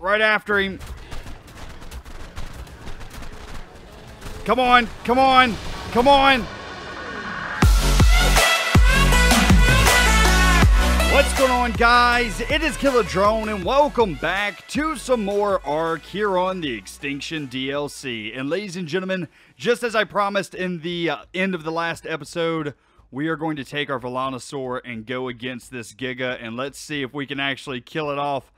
Right after him. Come on, come on, come on. What's going on, guys? It is Killer Drone, and welcome back to some more Ark here on the Extinction DLC. And ladies and gentlemen, just as I promised in the end of the last episode, we are going to take our Volanosaur and go against this Giga, and let's see if we can actually kill it off.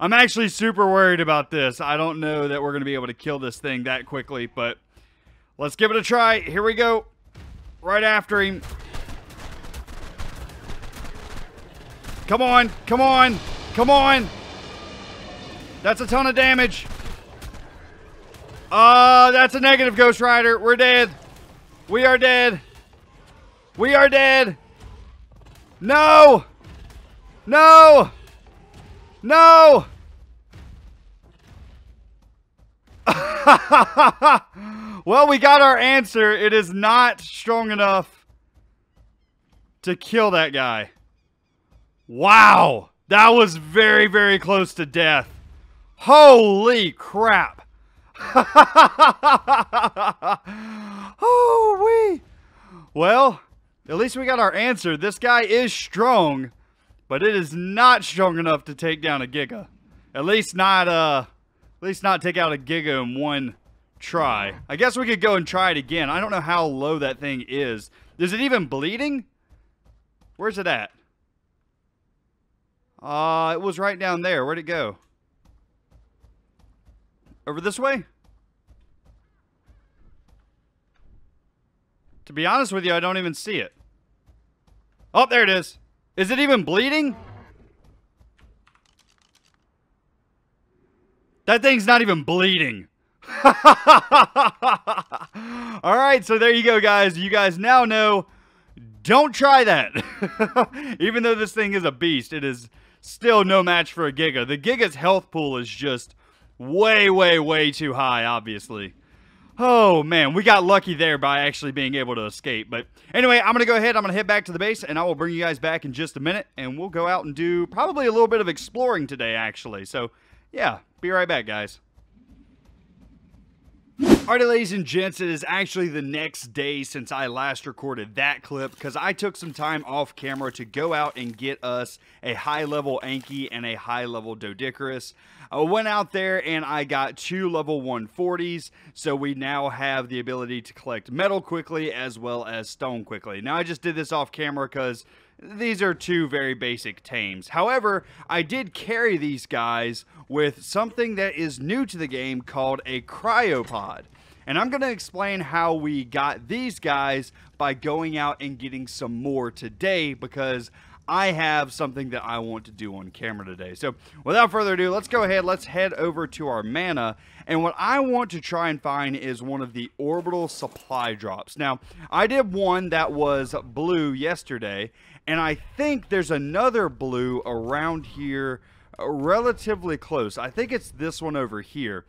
I'm actually super worried about this. I don't know that we're going to be able to kill this thing that quickly, but let's give it a try. Here we go. Right after him. Come on, come on, come on. That's a ton of damage. That's a negative, Ghost Rider. We're dead. We are dead. We are dead. No. No. No. Well, we got our answer. It is not strong enough to kill that guy. Wow. That was very, very close to death. Holy crap. Oh, well, at least we got our answer. This guy is strong, but it is not strong enough to take down a Giga. At least not take out a Giga in one try. I guess we could go and try it again. I don't know how low that thing is. Is it even bleeding? Where's it at? It was right down there. Where'd it go? Over this way? To be honest with you, I don't even see it. Oh, there it is. Is it even bleeding? That thing's not even bleeding. Alright, so there you go, guys. You guys now know, don't try that. Even though this thing is a beast, it is still no match for a Giga. The Giga's health pool is just way, way, way too high, obviously. Oh, man, we got lucky there by actually being able to escape. But anyway, I'm going to go ahead. I'm going to head back to the base, and I will bring you guys back in just a minute. And we'll go out and do probably a little bit of exploring today, actually. So, yeah, be right back, guys. Alrighty, ladies and gents, it is actually the next day since I last recorded that clip because I took some time off camera to go out and get us a high-level Anki and a high-level Doedicurus. I went out there and I got 2 level 140s, so we now have the ability to collect metal quickly as well as stone quickly. Now, I just did this off camera because these are 2 very basic tames. However, I did carry these guys with something that is new to the game called a Cryopod. And I'm going to explain how we got these guys by going out and getting some more today because I have something that I want to do on camera today. So without further ado, let's go ahead. Let's head over to our mana. And what I want to try and find is one of the orbital supply drops. Now, I did one that was blue yesterday, and I think there's another blue around here relatively close. I think it's this one over here.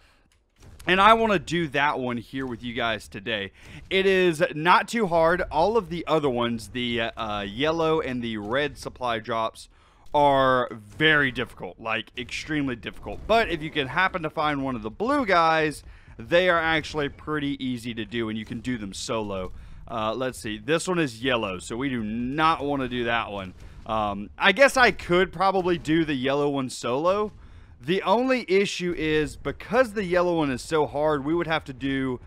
And I want to do that one here with you guys today. It is not too hard. All of the other ones, the yellow and the red supply drops, are very difficult, like extremely difficult. But if you can happen to find one of the blue guys, they are actually pretty easy to do, and you can do them solo. Let's see. This one is yellow, so we do not want to do that one. I guess I could probably do the yellow one solo. The only issue is because the yellow one is so hard, we would have to do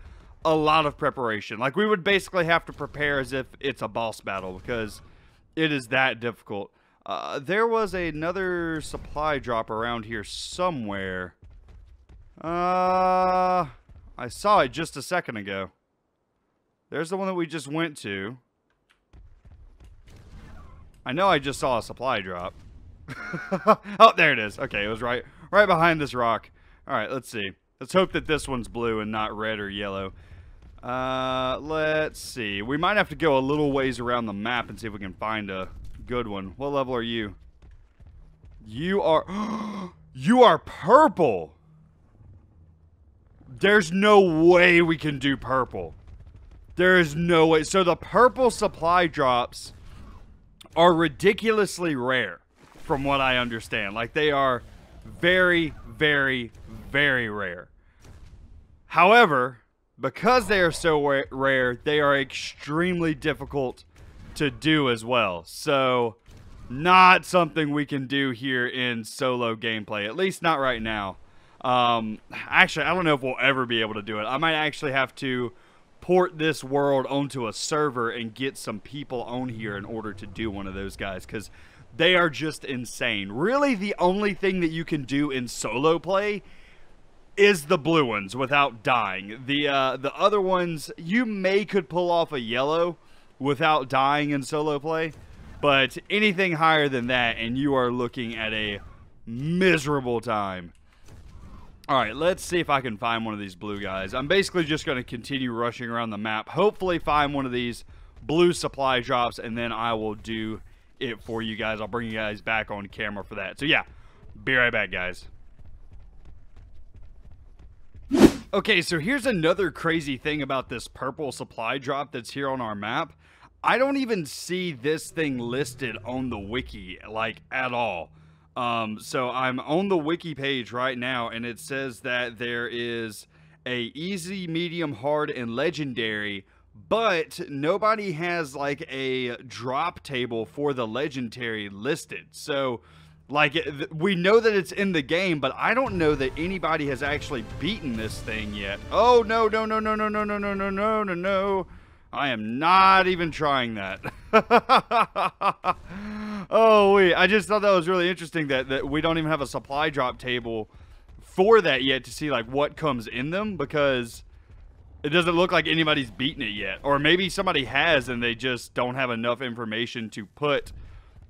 a lot of preparation. Like, we would basically have to prepare as if it's a boss battle because it is that difficult. There was another supply drop around here somewhere. I saw it just a second ago. There's the one that we just went to. I know I just saw a supply drop. Oh, there it is. Okay, it was right behind this rock. Alright, let's see. Let's hope that this one's blue and not red or yellow. Let's see. We might have to go a little ways around the map and see if we can find a good one. What level are you? You are... You are purple! There's no way we can do purple. There is no way. So the purple supply drops are ridiculously rare, from what I understand. Like, they are very, very, very rare. However, because they are so rare, they are extremely difficult to do as well. So, not something we can do here in solo gameplay, at least not right now. Actually, I don't know if we'll ever be able to do it. I might actually have to port this world onto a server and get some people on here in order to do one of those guys, because they are just insane. Really, the only thing that you can do in solo play is the blue ones without dying. The other ones, you could pull off a yellow without dying in solo play, but anything higher than that and you are looking at a miserable time. Alright, let's see if I can find one of these blue guys. I'm basically just going to continue rushing around the map, hopefully find one of these blue supply drops, and then I will do it for you guys. I'll bring you guys back on camera for that. So yeah, be right back, guys. Okay, so here's another crazy thing about this purple supply drop that's here on our map. I don't even see this thing listed on the wiki, like, at all. So I'm on the wiki page right now, and it says that there is a easy, medium, hard, and legendary, but nobody has like a drop table for the legendary listed. So like, we know that it's in the game, but I don't know that anybody has actually beaten this thing yet. Oh, no, no, no, no, no, no, no, no, no, no, no, no. I am not even trying that. Oh, wait. I just thought that was really interesting that we don't even have a supply drop table for that yet to see, like, what comes in them, because it doesn't look like anybody's beaten it yet. Or maybe somebody has and they just don't have enough information to put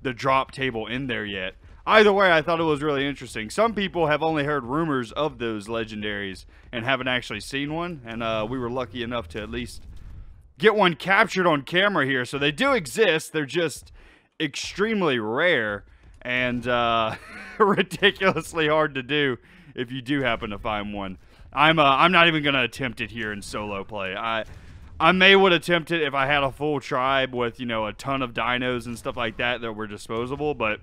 the drop table in there yet. Either way, I thought it was really interesting. Some people have only heard rumors of those legendaries and haven't actually seen one, and we were lucky enough to at least get one captured on camera here. So they do exist. They're just extremely rare and ridiculously hard to do if you do happen to find one. I'm not even going to attempt it here in solo play. I may would attempt it if I had a full tribe with, you know, a ton of dinos and stuff like that were disposable, but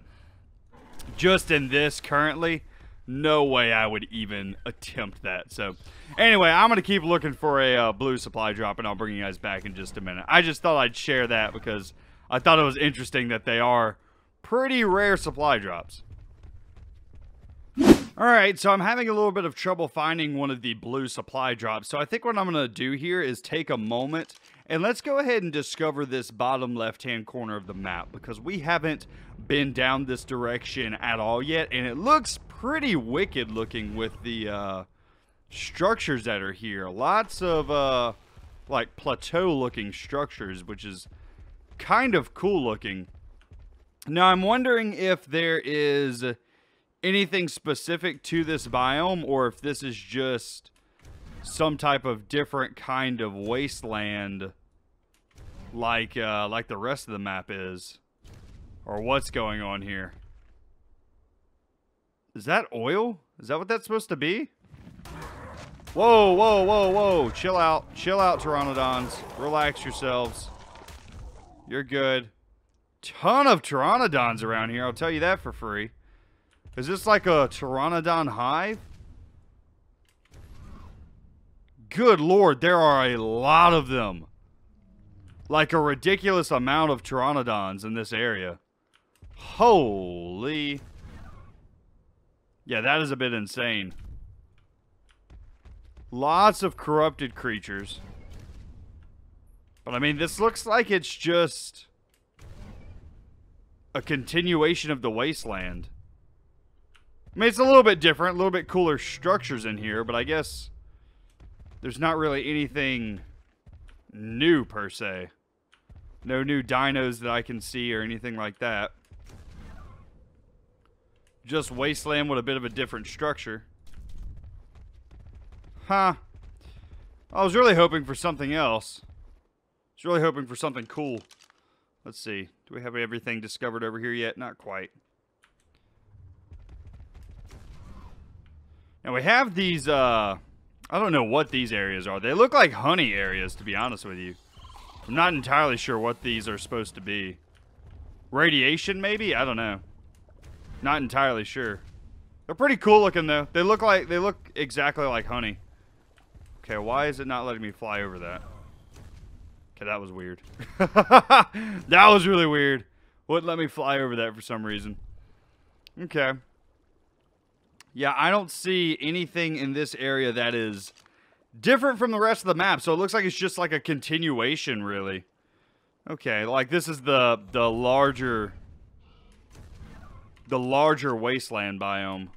just in this currently, no way I would even attempt that. So anyway, I'm going to keep looking for a blue supply drop, and I'll bring you guys back in just a minute. I just thought I'd share that because I thought it was interesting that they are pretty rare supply drops. Alright, so I'm having a little bit of trouble finding one of the blue supply drops. So I think what I'm going to do here is take a moment and let's go ahead and discover this bottom left-hand corner of the map, because we haven't been down this direction at all yet, and it looks pretty wicked looking with the structures that are here. Lots of like plateau-looking structures, which is kind of cool looking. Now I'm wondering if there is anything specific to this biome, or if this is just some type of different kind of wasteland like the rest of the map is, or what's going on here. Is that oil? Is that what that's supposed to be? Whoa, whoa, whoa, whoa. Chill out, Pteranodons. Relax yourselves. You're good. Ton of Pteranodons around here, I'll tell you that for free. Is this like a Pteranodon hive? Good lord, there are a lot of them. Like a ridiculous amount of Pteranodons in this area. Holy. Yeah, that is a bit insane. Lots of corrupted creatures. But I mean, this looks like it's just a continuation of the wasteland. I mean, it's a little bit different, a little bit cooler structures in here, but I guess there's not really anything new, per se. No new dinos that I can see or anything like that. Just wasteland with a bit of a different structure. Huh. I was really hoping for something else. I was really hoping for something cool. Let's see. Do we have everything discovered over here yet? Not quite. Now we have these, I don't know what these areas are. They look like honey areas, to be honest with you. I'm not entirely sure what these are supposed to be. Radiation, maybe? I don't know. Not entirely sure. They're pretty cool looking though. They look exactly like honey. Okay, why is it not letting me fly over that? Okay, that was weird. That was really weird. Wouldn't let me fly over that for some reason. Okay. Yeah, I don't see anything in this area that is different from the rest of the map. So it looks like it's just like a continuation, really. Okay, like this is the larger wasteland biome.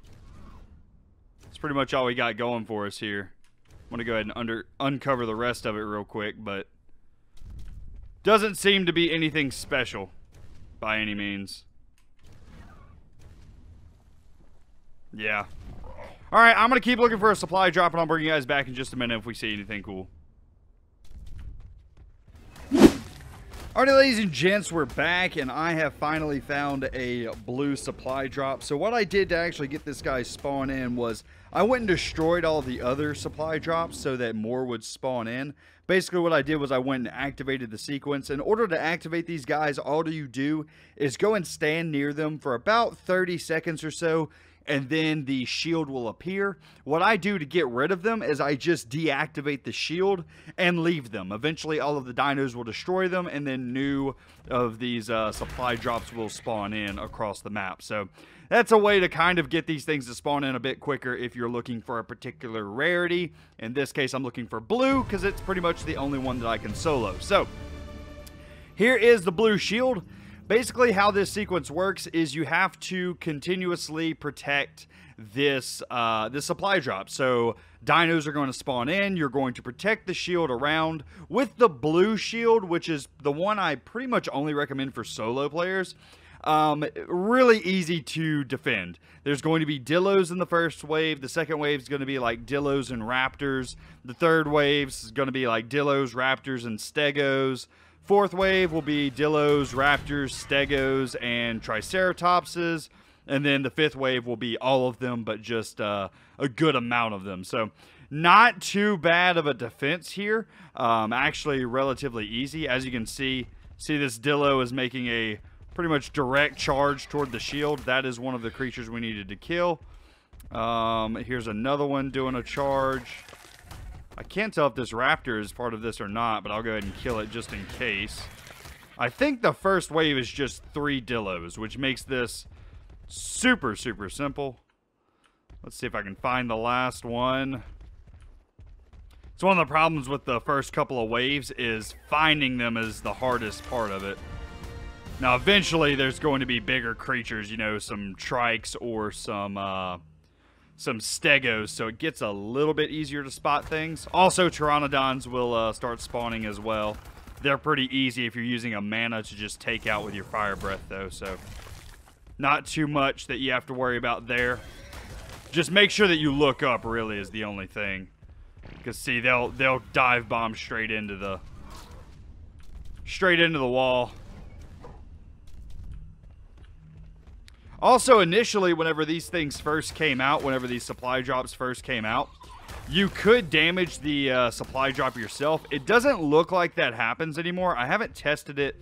That's pretty much all we got going for us here. I'm gonna go ahead and uncover the rest of it real quick, but doesn't seem to be anything special by any means. Yeah. Alright, I'm going to keep looking for a supply drop, and I'll bring you guys back in just a minute if we see anything cool. Alright, ladies and gents, we're back, and I have finally found a blue supply drop. So what I did to actually get this guy spawn in was I went and destroyed all the other supply drops so that more would spawn in. Basically what I did was I went and activated the sequence. In order to activate these guys, all you do is go and stand near them for about 30 seconds or so, and then the shield will appear. What I do to get rid of them is I just deactivate the shield and leave them. Eventually all of the dinos will destroy them, and then new of these supply drops will spawn in across the map. So that's a way to kind of get these things to spawn in a bit quicker if you're looking for a particular rarity. In this case, I'm looking for blue because it's pretty much the only one that I can solo. So here is the blue shield. Basically, how this sequence works is you have to continuously protect this supply drop. So dinos are going to spawn in. You're going to protect the shield around with the blue shield, which is the one I pretty much only recommend for solo players. Really easy to defend. There's going to be dillos in the first wave. The second wave is going to be like dillos and raptors. The third wave is going to be like dillos, raptors, and stegos. Fourth wave will be dillos, raptors, stegos, and triceratopses. And then the fifth wave will be all of them, but just a good amount of them. So not too bad of a defense here. Actually relatively easy. As you can see this dillo is making a pretty much direct charge toward the shield. That is one of the creatures we needed to kill. Here's another one doing a charge. I can't tell if this raptor is part of this or not, but I'll go ahead and kill it just in case. I think the first wave is just 3 dillos, which makes this super, super simple. Let's see if I can find the last one. It's one of the problems with the first couple of waves is finding them is the hardest part of it. Now, eventually, there's going to be bigger creatures, you know, some trikes or some stegos, so it gets a little bit easier to spot things. Also, pteranodons will start spawning as well. They're pretty easy if you're using a mana to just take out with your fire breath, though, so not too much that you have to worry about there. Just make sure that you look up, really, is the only thing. Because, see, they'll dive bomb straight into the wall. Also, initially, whenever these things first came out, whenever these supply drops first came out, you could damage the supply drop yourself. It doesn't look like that happens anymore. I haven't tested it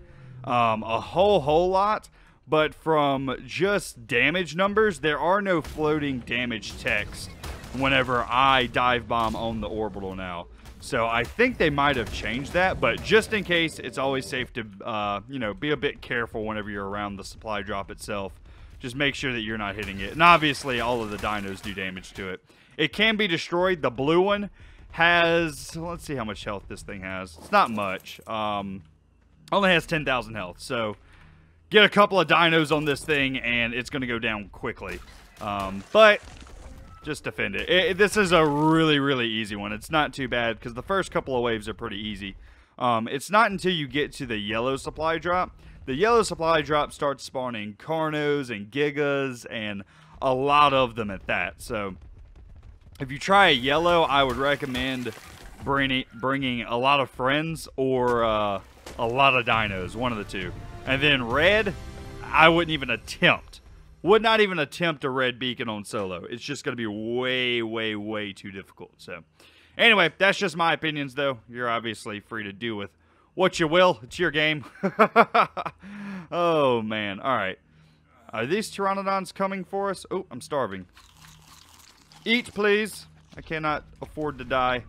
a whole lot, but from just damage numbers, there are no floating damage text whenever I dive bomb on the orbital now. So I think they might have changed that, but just in case, it's always safe to, you know, be a bit careful whenever you're around the supply drop itself. Just make sure that you're not hitting it. And obviously, all of the dinos do damage to it. It can be destroyed. The blue one has... Let's see how much health this thing has. It's not much. Only has 10,000 health. So, get a couple of dinos on this thing, and it's going to go down quickly. But, just defend it. This is a really, really easy one. It's not too bad, because the first couple of waves are pretty easy. It's not until you get to the yellow supply drop. The yellow supply drop starts spawning Carnos and Gigas and a lot of them at that. So if you try a yellow, I would recommend bringing a lot of friends or a lot of dinos, one of the two. And then red, I wouldn't even attempt. Would not even attempt a red beacon on solo. It's just going to be way, way, way too difficult. So anyway, that's just my opinions though. You're obviously free to do with what you will. It's your game. Oh, man. All right. Are these pteranodons coming for us? Oh, I'm starving. Eat, please. I cannot afford to die.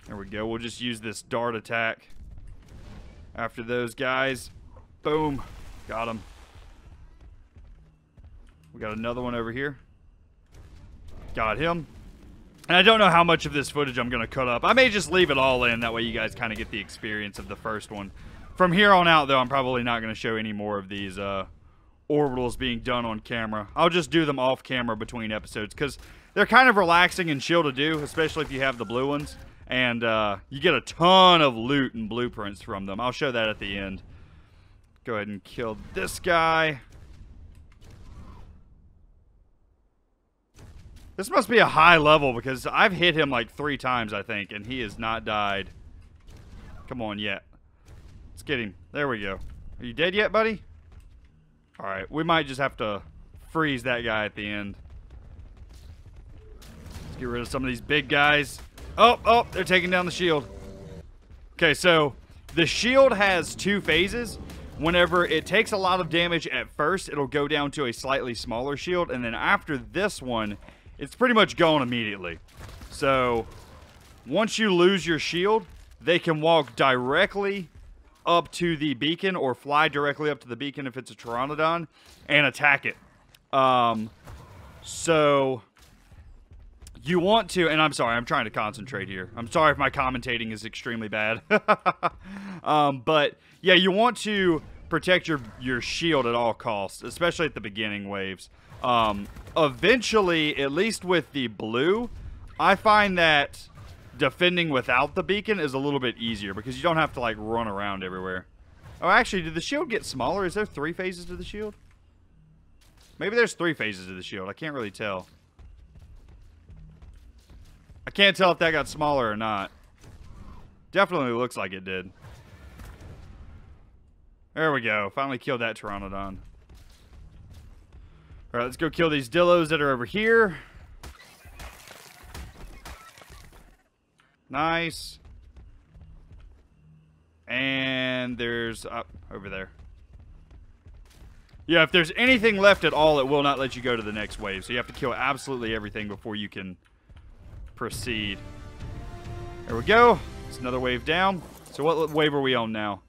There we go. We'll just use this dart attack. After those guys. Boom. Got him. We got another one over here. Got him. And I don't know how much of this footage I'm going to cut up. I may just leave it all in. That way you guys kind of get the experience of the first one. From here on out, though, I'm probably not going to show any more of these orbitals being done on camera. I'll just do them off camera between episodes. Because they're kind of relaxing and chill to do. Especially if you have the blue ones. And you get a ton of loot and blueprints from them. I'll show that at the end. Go ahead and kill this guy. This must be a high level because I've hit him like 3 times, I think, and he has not died. Come on, yet. Let's get him. There we go. Are you dead yet, buddy? Alright, we might just have to freeze that guy at the end. Let's get rid of some of these big guys. Oh, they're taking down the shield. Okay, so the shield has 2 phases. Whenever it takes a lot of damage at first, it'll go down to a slightly smaller shield, and then after this one, it's pretty much gone immediately. So, once you lose your shield, they can walk directly up to the beacon or fly directly up to the beacon if it's a Pteranodon and attack it. So, you want to, and I'm sorry, I'm trying to concentrate here. I'm sorry if my commentating is extremely bad. But, yeah, you want to protect your shield at all costs, especially at the beginning waves. Eventually, at least with the blue, I find that defending without the beacon is a little bit easier because you don't have to like run around everywhere. Oh, actually, did the shield get smaller? Is there 3 phases to the shield? Maybe there's 3 phases to the shield. I can't really tell. I can't tell if that got smaller or not. Definitely looks like it did. There we go. Finally killed that Pteranodon. Alright, let's go kill these Dinos that are over here. Nice. And there's over there. Yeah, if there's anything left at all, it will not let you go to the next wave. So you have to kill absolutely everything before you can proceed. There we go. It's another wave down. So what wave are we on now?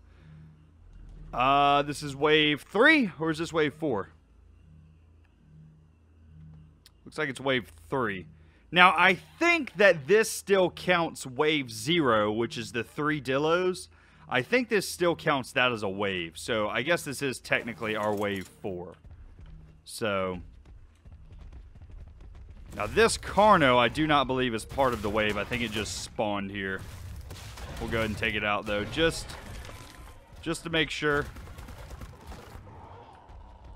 This is wave 3, or is this wave 4? Looks like it's wave 3. Now, I think that this still counts wave 0, which is the 3 Dinos. I think this still counts that as a wave. So, I guess this is technically our wave 4. So, now this Carno, I do not believe is part of the wave. I think it just spawned here. We'll go ahead and take it out, though, just to make sure.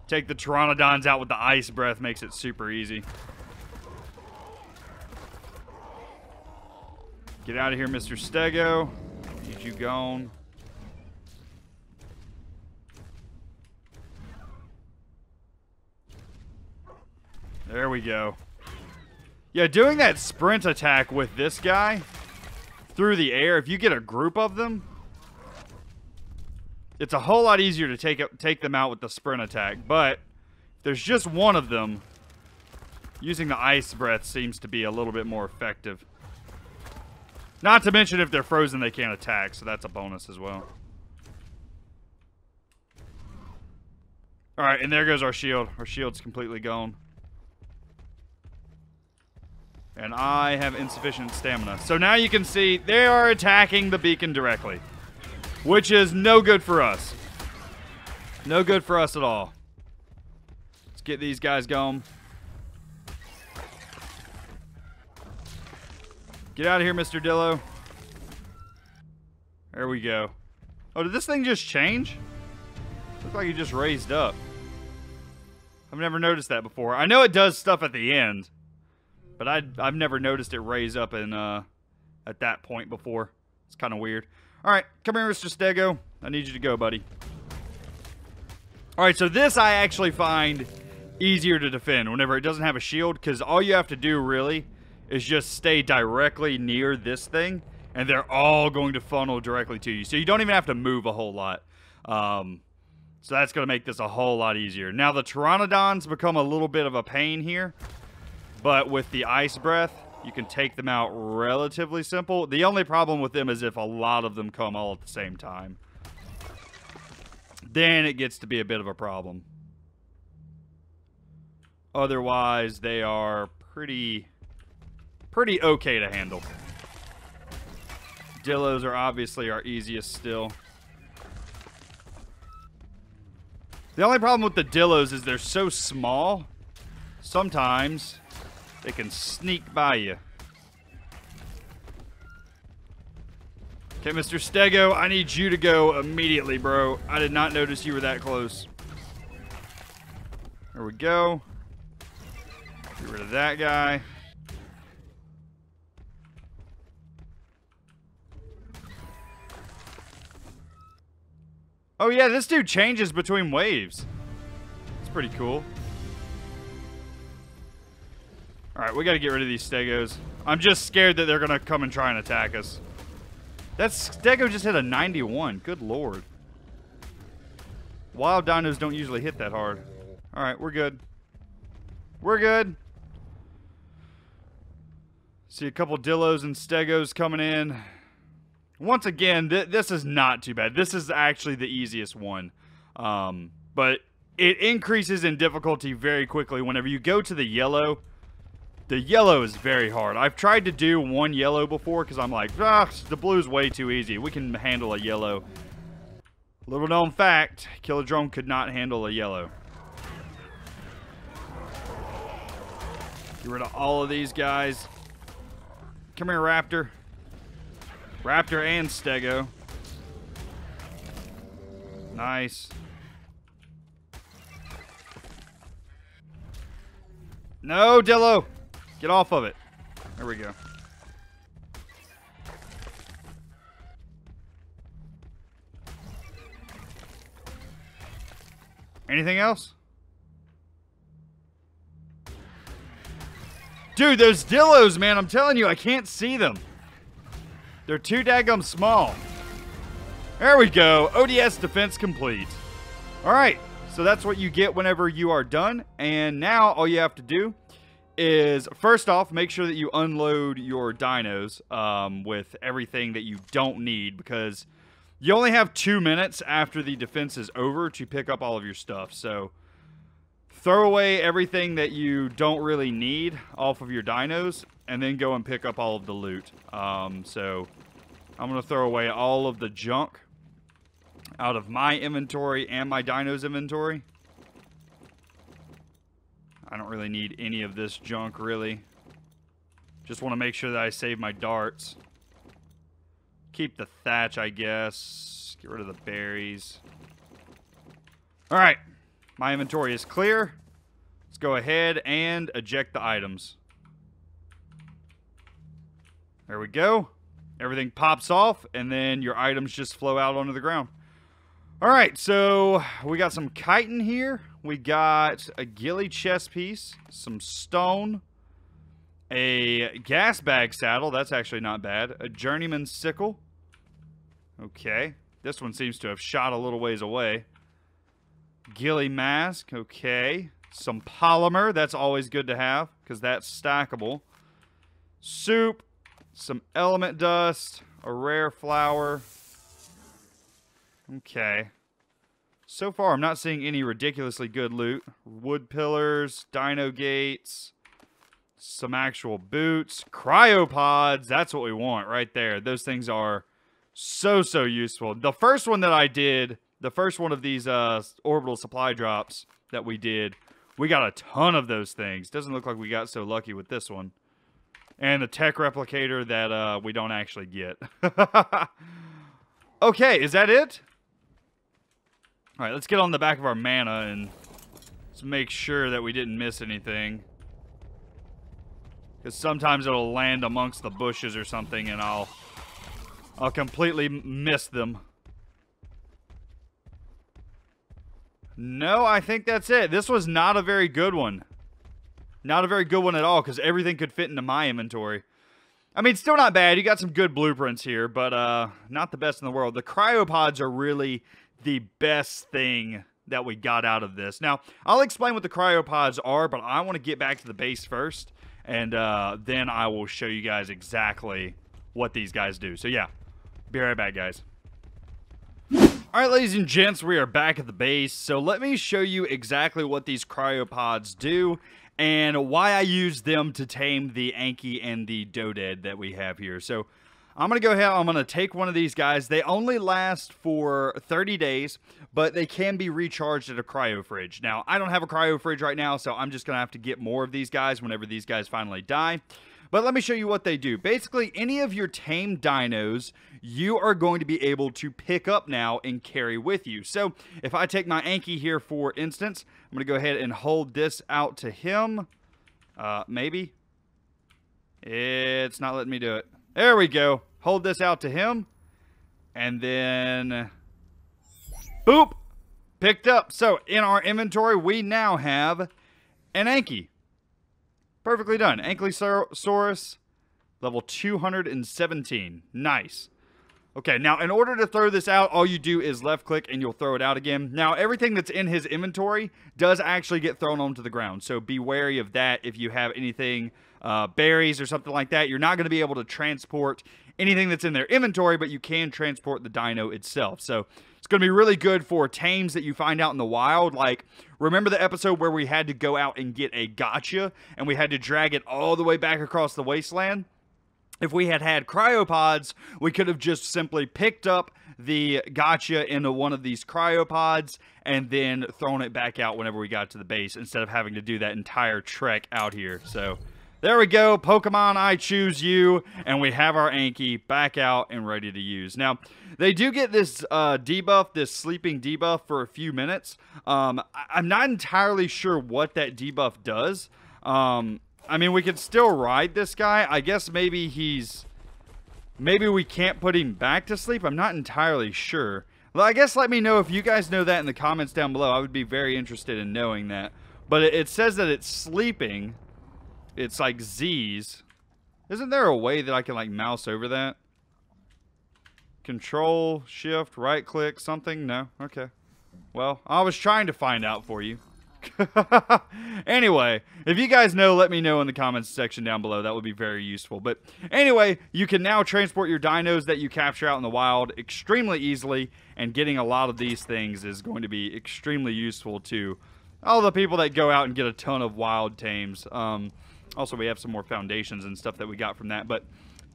Take the Pteranodons out with the ice breath makes it super easy. Get out of here, Mr. Stego. Need you gone. There we go. Yeah, doing that sprint attack with this guy through the air, if you get a group of them, it's a whole lot easier to take them out with the sprint attack. But if there's just one of them, using the ice breath seems to be a little bit more effective. Not to mention if they're frozen, they can't attack, so that's a bonus as well. Alright, and there goes our shield. Our shield's completely gone. And I have insufficient stamina. So now you can see they are attacking the beacon directly. Which is no good for us. No good for us at all. Let's get these guys going. Get out of here, Mr. Dillo. There we go. Oh, did this thing just change? Looks like it just raised up. I've never noticed that before. I know it does stuff at the end. But I've never noticed it raise up in, at that point before. It's kind of weird. Alright, come here, Mr. Stego. I need you to go, buddy. Alright, so this I actually find easier to defend whenever it doesn't have a shield, because all you have to do, really, is just stay directly near this thing, and they're all going to funnel directly to you. So you don't even have to move a whole lot. So that's going to make this a whole lot easier. Now, the Pteranodons become a little bit of a pain here. But with the ice breath, you can take them out relatively simple. The only problem with them is if a lot of them come all at the same time. Then it gets to be a bit of a problem. Otherwise, they are pretty okay to handle. Dillos are obviously our easiest still. The only problem with the Dillos is they're so small, sometimes they can sneak by you. Okay, Mr. Stego, I need you to go immediately, bro. I did not notice you were that close. There we go. Get rid of that guy. Oh yeah, this dude changes between waves. It's pretty cool. Alright, we gotta get rid of these Stegos. I'm just scared that they're gonna come and try and attack us. That Stego just hit a 91. Good lord. Wild dinos don't usually hit that hard. Alright, we're good. We're good. See a couple Dillos and Stegos coming in. Once again, this is not too bad. This is actually the easiest one. But it increases in difficulty very quickly whenever you go to the yellow. The yellow is very hard. I've tried to do one yellow before because I'm like, the blue's way too easy. We can handle a yellow. Little known fact, Killer Drone could not handle a yellow. Get rid of all of these guys. Come here, Raptor. Raptor and Stego. Nice. No, Dillo. Get off of it. There we go. Anything else? Dude, those Dillos, man, I'm telling you, I can't see them. They're too daggum small. There we go. ODS defense complete. Alright, so that's what you get whenever you are done. And now all you have to do is, first off, make sure that you unload your dinos with everything that you don't need, because you only have 2 minutes after the defense is over to pick up all of your stuff. So throw away everything that you don't really need off of your dinos, and then go and pick up all of the loot. So I'm going to throw away all of the junk out of my inventory and my dino's inventory. I don't really need any of this junk, really. Just want to make sure that I save my darts. Keep the thatch, I guess. Get rid of the berries. Alright. My inventory is clear. Let's go ahead and eject the items. There we go. Everything pops off, and then your items just flow out onto the ground. Alright, so we got some chitin here. We got a ghillie chest piece, some stone, a gas bag saddle. That's actually not bad. A journeyman sickle. Okay. This one seems to have shot a little ways away. Ghillie mask. Okay. Some polymer. That's always good to have, because that's stackable. Soup. Some element dust. A rare flower. Okay. So far, I'm not seeing any ridiculously good loot. Wood pillars, dino gates, some actual boots, cryopods. That's what we want right there. Those things are so useful. The first one that I did, the first one of these orbital supply drops that we did, we got a ton of those things. Doesn't look like we got so lucky with this one. And the tech replicator that we don't actually get. Okay, is that it? Alright, let's get on the back of our mana and let's make sure that we didn't miss anything. Because sometimes it'll land amongst the bushes or something and I'll completely miss them. No, I think that's it. This was not a very good one. Not a very good one at all, because everything could fit into my inventory. I mean, still not bad. You got some good blueprints here, but not the best in the world. The cryopods are really the best thing that we got out of this. Now, I'll explain what the cryopods are, but I want to get back to the base first. and then I will show you guys exactly what these guys do. So yeah, be right back, guys. Alright, ladies and gents, we are back at the base. So let me show you exactly what these cryopods do and why I use them to tame the Anki and the Doded that we have here. So I'm going to go ahead, I'm going to take one of these guys. They only last for 30 days, but they can be recharged at a cryo fridge. Now, I don't have a cryo fridge right now, so I'm just going to have to get more of these guys whenever these guys finally die. But let me show you what they do. Basically, any of your tamed dinos, you are going to be able to pick up now and carry with you. So, if I take my Anki here, for instance, I'm going to go ahead and hold this out to him. Maybe. It's not letting me do it. There we go. Hold this out to him. And then, boop, picked up. So, in our inventory, we now have an Anki. Perfectly done. Ankylosaurus, level 217. Nice. Okay, now in order to throw this out, all you do is left click and you'll throw it out again. Now, everything that's in his inventory does actually get thrown onto the ground, so be wary of that. If you have anything, berries or something like that, you're not going to be able to transport anything that's in their inventory, but you can transport the dino itself. So it's going to be really good for tames that you find out in the wild. Like, remember the episode where we had to go out and get a gotcha and we had to drag it all the way back across the wasteland? If we had had cryopods, we could have just simply picked up the gotcha into one of these cryopods and then thrown it back out whenever we got to the base, instead of having to do that entire trek out here. So there we go. Pokemon, I choose you. And we have our Anki back out and ready to use. Now, they do get this debuff, this sleeping debuff for a few minutes. I'm not entirely sure what that debuff does. I mean, we could still ride this guy. I guess maybe we can't put him back to sleep. I'm not entirely sure. Well, I guess let me know if you guys know that in the comments down below. I would be very interested in knowing that. But it says that it's sleeping. It's like Z's. Isn't there a way that I can like mouse over that? Control, shift, right click, something? No? Okay. Well, I was trying to find out for you. Anyway, if you guys know, let me know in the comments section down below. That would be very useful. But anyway, you can now transport your dinos that you capture out in the wild extremely easily, and getting a lot of these things is going to be extremely useful to all the people that go out and get a ton of wild tames. Also, we have some more foundations and stuff that we got from that. But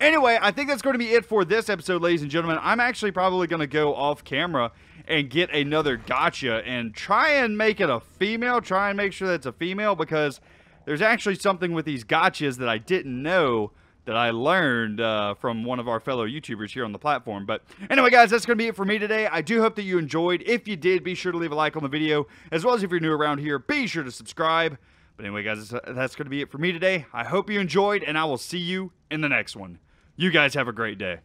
anyway, I think that's going to be it for this episode, ladies and gentlemen. I'm actually probably going to go off camera and get another gotcha and try and make it a female. Try and make sure that's a female, because there's actually something with these gotchas that I didn't know that I learned from one of our fellow YouTubers here on the platform. But anyway, guys, that's going to be it for me today. I do hope that you enjoyed. If you did, be sure to leave a like on the video, as well as if you're new around here, be sure to subscribe. But anyway, guys, that's going to be it for me today. I hope you enjoyed, and I will see you in the next one. You guys have a great day.